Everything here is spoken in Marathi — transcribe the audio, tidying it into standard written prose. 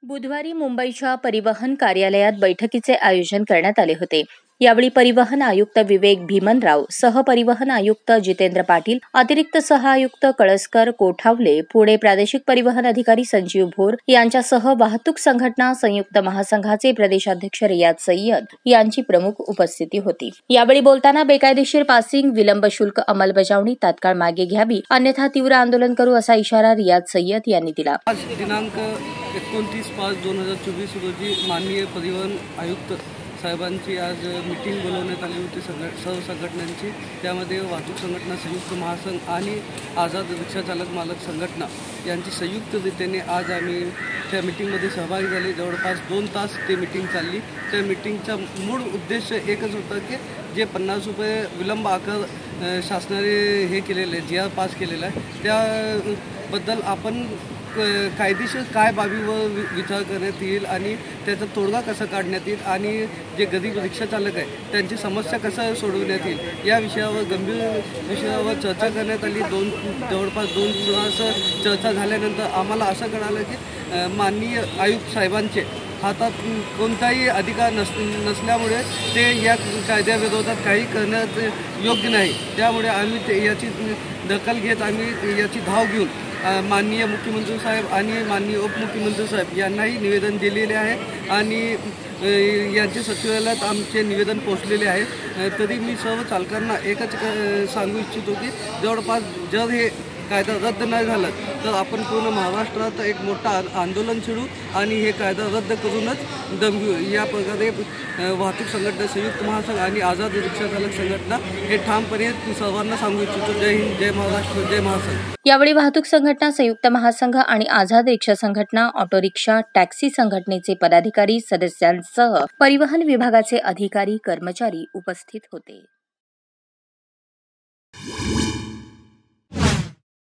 बुधवारी मुंबईच्या परिवहन कार्यालयात बैठकीचे आयोजन करण्यात आले होते। यावेळी परिवहन आयुक्त विवेक भीमनराव, सहपरिवहन आयुक्त जितेंद्र पाटील, अतिरिक्त सहआयुक्त कळसकर, कोठावले, पुणे प्रादेशिक परिवहन अधिकारी संजीव भोर यांच्यासह वाहतूक संघटना संयुक्त महासंघाचे प्रदेशाध्यक्ष रियाज सय्यद यांची प्रमुख उपस्थिती होती। यावेळी बोलताना बेकायदेशीर पासिंग, विलंब शुल्क अंमलबजावणी तात्काळ मागे घ्यावी, अन्यथा तीव्र आंदोलन करू असा इशारा रियाज सय्यद यांनी दिला। आज दिनांक 29/5/2024 रोजी माननीय परिवहन आयुक्त साहेबांची आज मीटिंग बोलवण्यात आली होती सर्व संघटनांची। त्यामध्ये वाहतूक संघटना संयुक्त महासंघ आणि आझाद रिक्षा चालक मालक संघटना यांची संयुक्तरित्याने आज आम्ही त्या मीटिंगमध्ये सहभागी झाले। जवळपास 2 तास ते मीटिंग चालली। त्या मीटिंगचा मूळ उद्देश एकच होता की जे 50 रुपये विलंब आकार शासनाने हे केलेले जी आर पास केलेला आहे त्याबद्दल आपण कायदेशीर काय बाबीवर विचार करण्यात येईल आणि त्याचा तोडगा कसा काढण्यात येईल आणि जे गरीब रिक्षा चालक आहे त्यांची समस्या कसा सोडवण्यात येईल या विषयावर गंभीर विषयावर चर्चा करण्यात आली। जवळपास 2 तास चर्चा झाल्यानंतर आम्हाला असं कळालं की माननीय आयुक्त साहेबांचे हातात कोणताही अधिकार नसल्यामुळे ते या कायद्याविरोधात काही करण्यात योग्य नाही। त्यामुळे आम्ही याची दखल घेत आम्ही याची धाव घेऊन माननीय मुख्यमंत्री साहेब आणि माननीय उपमुख्यमंत्री साहेब यांनाही निवेदन दिलेले आहे आणि यांचे सचिवालयात आमचे निवेदन पोहोचलेले आहे। तरी मी सर्व चालकांना एकच सांगू इच्छितो की जवळपास जर हे कायदा रद्द नाही झाला तर आपण पूर्ण महाराष्ट्रात एक मोठा आंदोलन छेडू आणि हे कायदा रद्द करूनच दम घेऊ। या प्रकारे वाहतूक संघटना संयुक्त महासंघ आणि आझाद रिक्षा चालक संघटना हे ठामपणे सर्वांना सांगू इच्छितो। जय हिंद, जय महाराष्ट्र, जय महासंघ। यावेळी वाहतूक संघटना संयुक्त महासंघ आणि आझाद रिक्षा संघटना, ऑटो रिक्षा, टॅक्सी संघटनेचे पदाधिकारी, सदस्यांसह परिवहन विभागाचे अधिकारी, कर्मचारी उपस्थित होते।